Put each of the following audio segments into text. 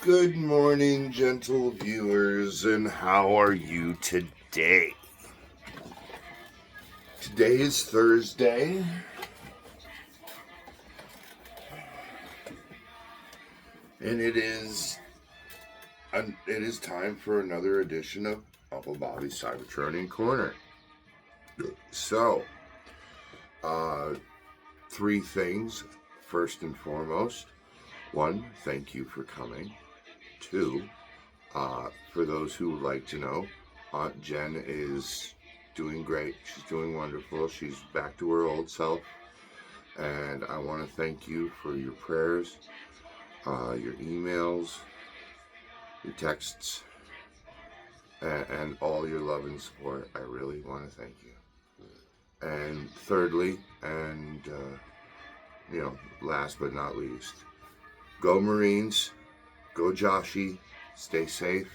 Good morning, gentle viewers, and how are you today? Today is Thursday, and it is time for another edition of Uncle Bobby's Cybertronian Corner. So, three things. First and foremost, one, thank you for coming. Two, for those who would like to know, Aunt Jen is doing great. She's doing wonderful. She's back to her old self. And I want to thank you for your prayers, your emails, your texts, and all your love and support. I really want to thank you. And thirdly, and last but not least, go Marines, go Joshy, stay safe.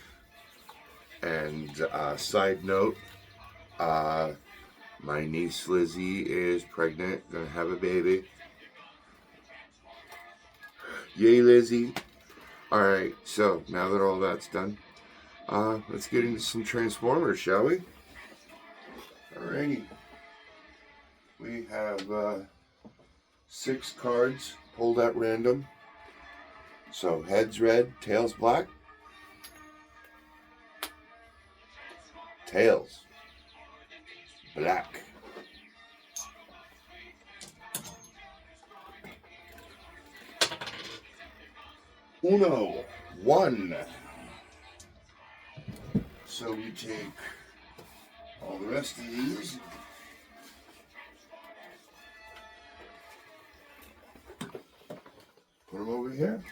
And side note, my niece Lizzie is pregnant, gonna have a baby. Yay, Lizzie. Alright, so now that all that's done, let's get into some Transformers, shall we? Alrighty. We have 6 cards pulled at random. So heads red, tails black. Tails black. Uno, 1. So we take all the rest of these. Put them over here.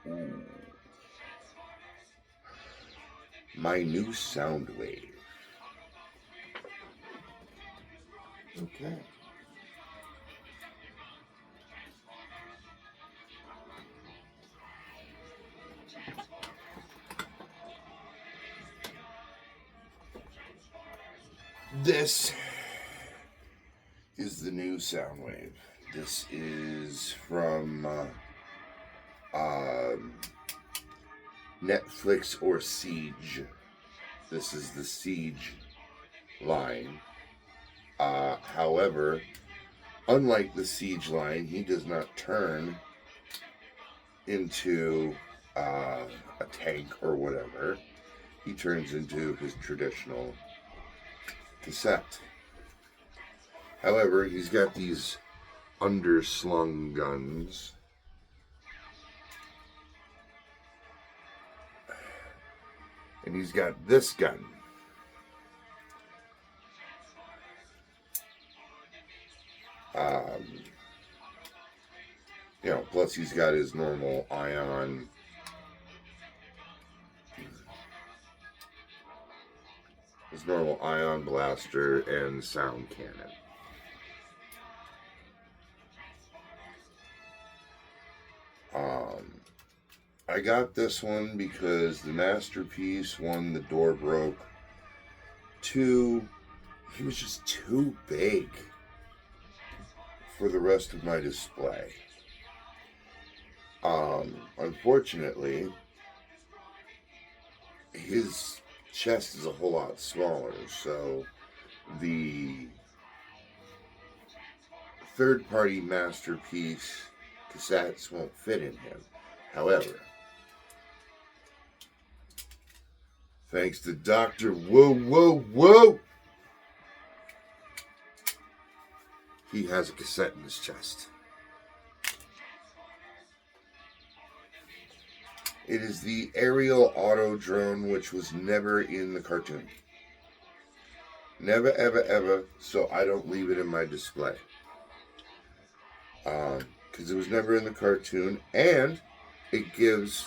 Ooh. My new sound wave. Okay. This is the new sound wave. This is from Netflix or Siege. This is the Siege line. However, unlike the Siege line, he does not turn into a tank or whatever. He turns into his traditional cassette. However, he's got these underslung guns. And he's got this gun. Plus he's got his normal ion blaster and sound cannon. I got this one because the Masterpiece, 1, the door broke. 2, he was just too big for the rest of my display. Unfortunately, his chest is a whole lot smaller, so the third-party Masterpiece cassettes won't fit in him. However, thanks to Dr. Whoa, he has a cassette in his chest. It is the aerial auto drone, which was never in the cartoon. Never, ever, ever, so I don't leave it in my display. Because it was never in the cartoon, and it gives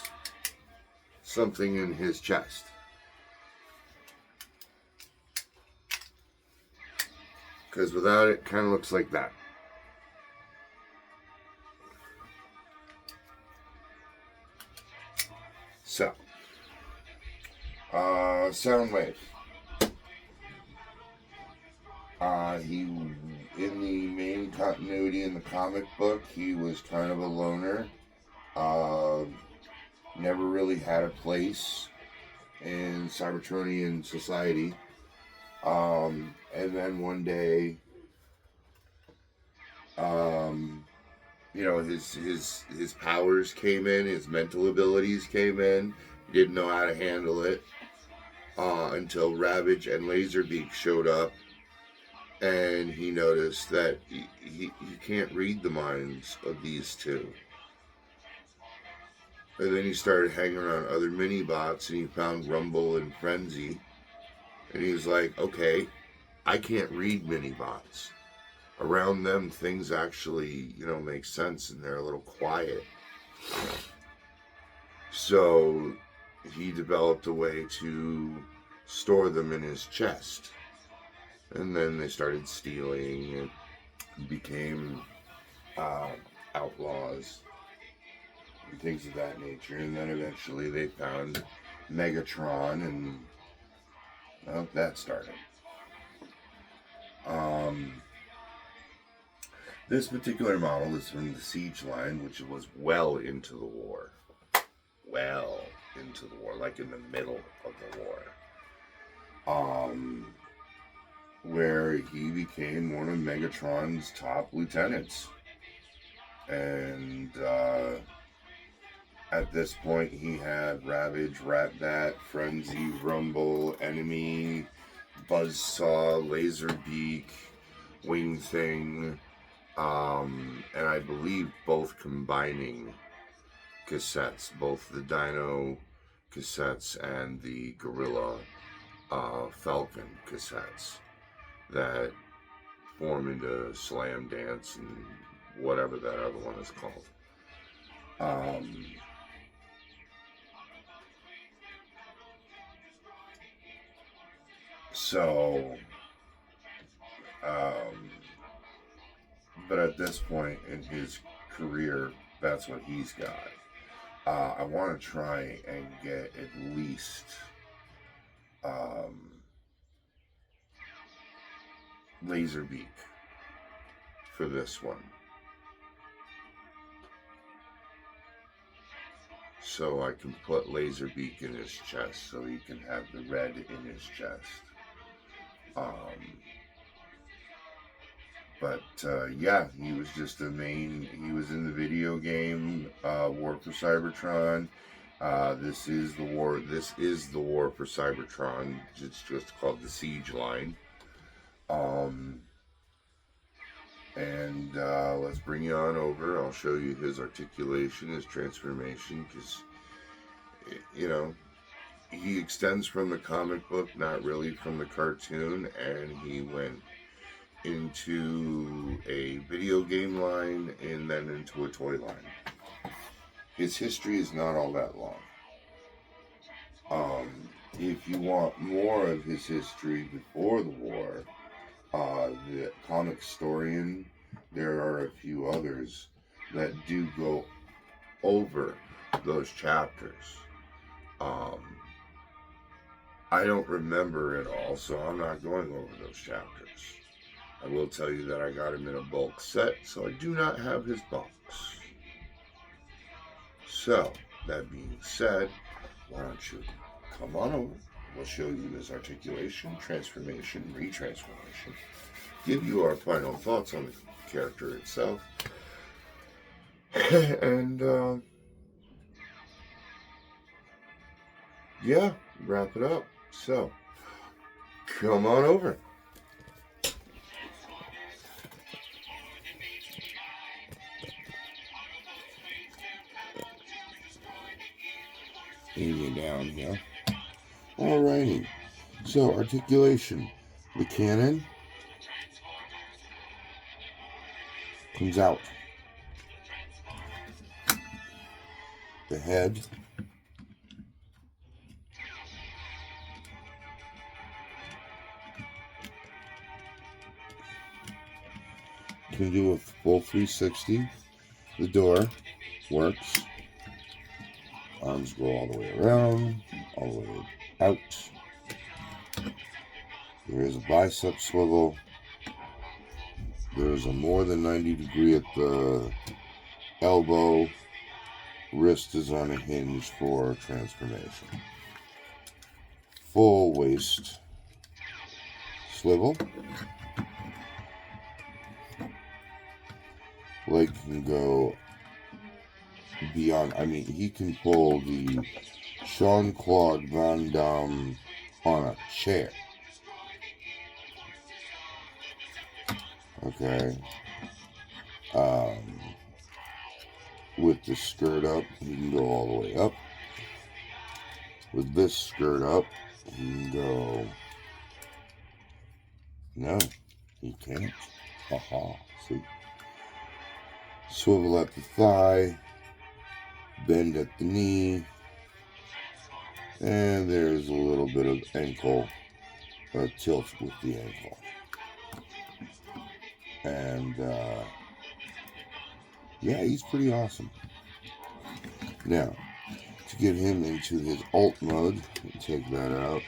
something in his chest. Because without it, kind of looks like that. So, Soundwave. He in the main continuity in the comic book, he was kind of a loner. Never really had a place in cybertronian society. And then one day, his powers came in, his mental abilities came in. He didn't know how to handle it until Ravage and Laserbeak showed up, and he noticed that he can't read the minds of these two. And then he started hanging around other mini-bots, and he found Rumble and Frenzy. And he was like, okay, I can't read mini-bots. Around them, things actually, make sense, and they're a little quiet. So he developed a way to store them in his chest. And then they started stealing and became outlaws and things of that nature. And then eventually they found Megatron, and well, that started. This particular model is from the Siege line, which was well into the war. Well into the war, like in the middle of the war. Where he became one of Megatron's top lieutenants. And at this point, he had Ravage, Ratbat, Frenzy, Rumble, Enemy, Buzzsaw, Laserbeak, Wing Thing, and I believe both combining cassettes, both the Dino cassettes and the Gorilla Falcon cassettes that form into Slam Dance and whatever that other one is called. But at this point in his career, that's what he's got. I want to try and get at least Laserbeak for this one. So I can put Laserbeak in his chest so he can have the red in his chest. Yeah, he was just he was in the video game, War for Cybertron. This is the war for Cybertron. It's just called the Siege line. Let's bring you on over. I'll show you his articulation, his transformation, because, he extends from the comic book, not really from the cartoon, and he went into a video game line and then into a toy line. His history is not all that long. If you want more of his history before the war, the comic historian, there are a few others that do go over those chapters. I don't remember it all, so I'm not going over those chapters. I will tell you that I got him in a bulk set, so I do not have his box. So, that being said, why don't you come on over? We'll show you his articulation, transformation, retransformation, give you our final thoughts on the character itself, and yeah, wrap it up. So, come on over. Easy down here. Alrighty. So, articulation. The cannon comes out. The head can do a full 360. The door works. Arms go all the way around, all the way out. There is a bicep swivel. There's a more than 90 degree at the elbow. Wrist is on a hinge for transformation. Full waist swivel. Leg can go beyond. I mean, he can pull the Jean-Claude Van Damme on a chair. Okay. With the skirt up, he can go all the way up. With this skirt up, he can go. No, he can't. Haha. See? Swivel at the thigh, bend at the knee, and there's a little bit of ankle tilt with the ankle. And yeah, he's pretty awesome. Now, to get him into his alt mode, you take that out,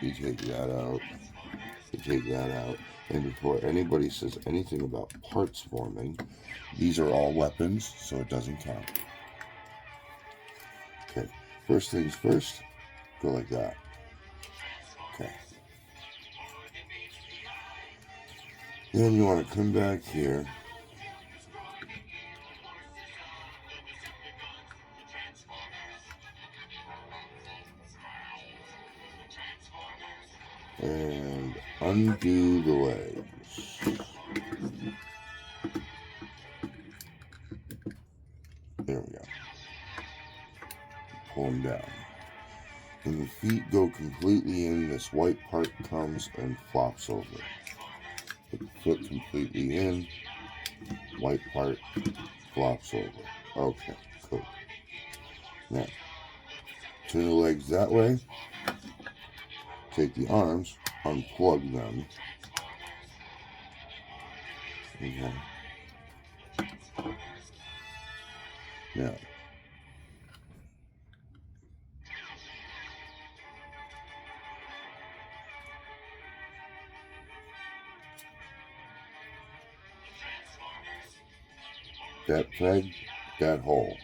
you take that out, you take that out. And before anybody says anything about parts forming, these are all weapons, so it doesn't count. Okay, first things first, go like that. Okay. Then you want to come back here. And undo the legs. There we go. Pull them down. When the feet go completely in, this white part comes and flops over. Put the foot completely in, white part flops over. Okay, cool. Now, turn the legs that way. Take the arms, unplug them. Okay. Now, that peg, that hole.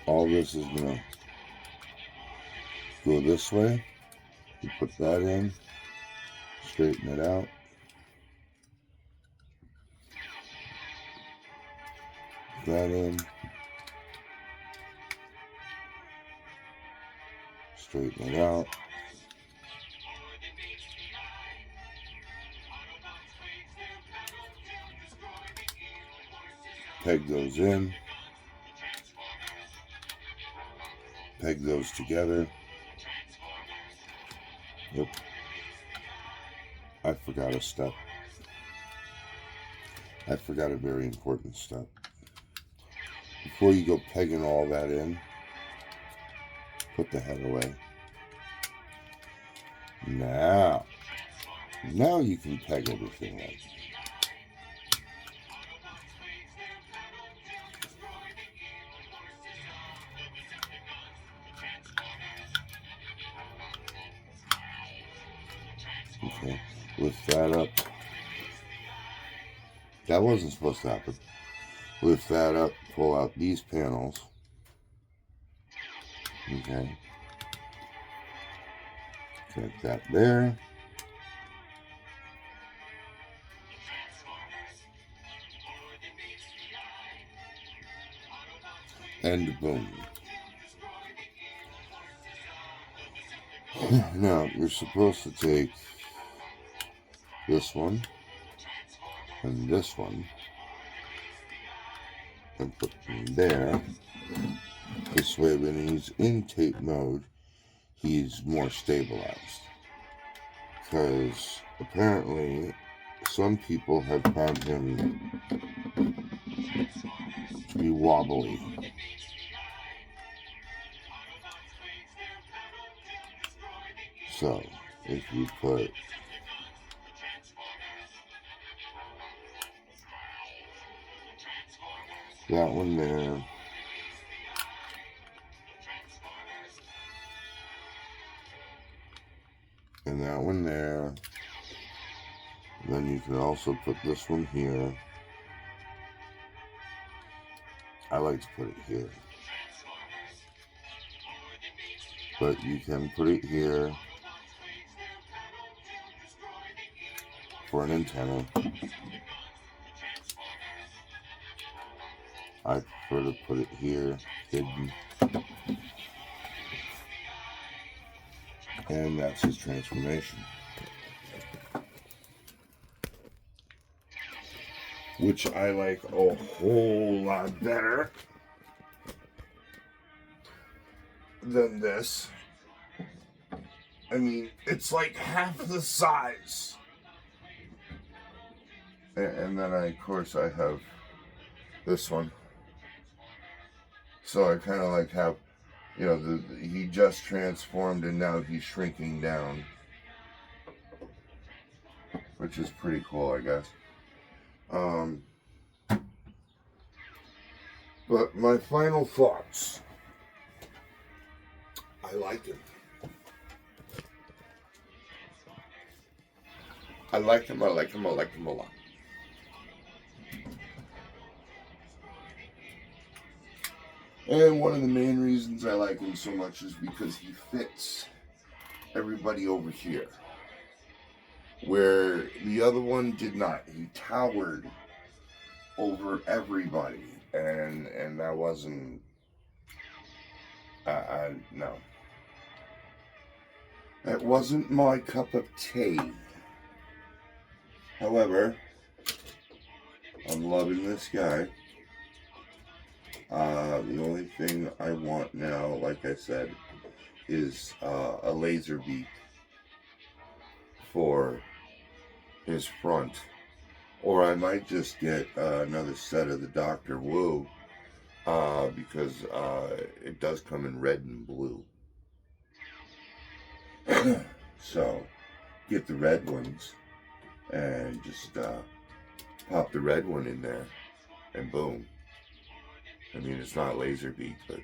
All this is going to go this way. You put that in, straighten it out. Put that in, straighten it out. Peg those in. Peg those together. Yep. I forgot a step. I forgot a very important step. Before you go pegging all that in, put the head away. Now you can peg everything in. Okay, lift that up. That wasn't supposed to happen. Lift that up, pull out these panels. Okay. Get that there. And boom. Now, you're supposed to take this one and this one and put them there. This way, when he's in tape mode, he's more stabilized. Because apparently, some people have found him to be wobbly. So, if you put that one there, And that one there. Then you can also put this one here. I like to put it here. But you can put it here for an antenna. I prefer to put it here, hidden. And that's his transformation. Which I like a whole lot better than this. I mean, it's like half the size. And then of course I have this one. So I kind of like have, you know, he just transformed and now he's shrinking down. Which is pretty cool, I guess. But my final thoughts. I like him. I like him a lot. And one of the main reasons I like him so much is because he fits everybody over here. Where the other one did not. He towered over everybody. And that wasn't... no. That wasn't my cup of tea. However, I'm loving this guy. The only thing I want now, like I said, is a laser beak for his front. Or I might just get another set of the Dr. Wu, because it does come in red and blue. So, get the red ones and just pop the red one in there and boom. I mean, it's not laser beak, but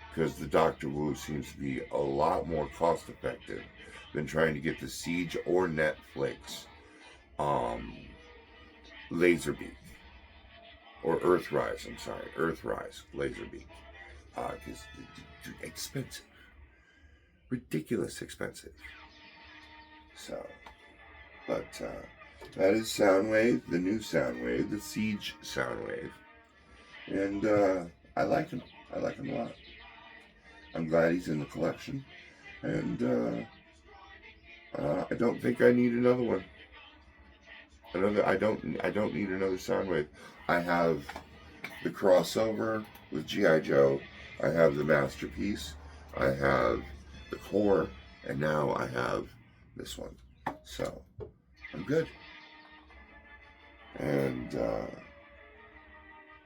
because the Dr. Wu seems to be a lot more cost effective than trying to get the Siege or Netflix laser beak, or Earthrise. I'm sorry, Earthrise laser beak, because expensive, ridiculous expensive. So, but that is Soundwave, the new Soundwave, the Siege Soundwave, and I like him. I like him a lot. I'm glad he's in the collection, and I don't think I need another one. I don't need another Soundwave. I have the crossover with G.I. Joe. I have the Masterpiece. I have the Core, and now I have this one. So I'm good. And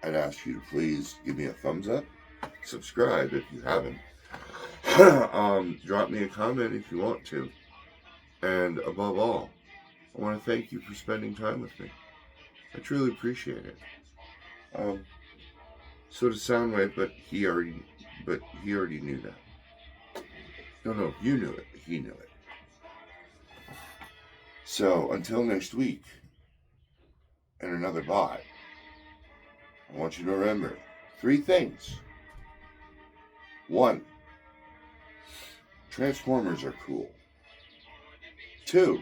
I'd ask you to please give me a thumbs up, subscribe if you haven't. Drop me a comment if you want to. And above all, I want to thank you for spending time with me. I truly appreciate it. So does Soundwave, but he already knew that. Don't know if you knew it, but he knew it. So until next week, and another bot, I want you to remember 3 things. 1, Transformers are cool. 2,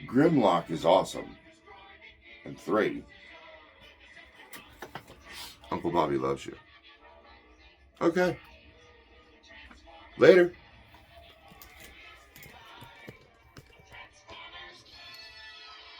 Grimlock is awesome. And 3, Uncle Bobby loves you. Okay. Later.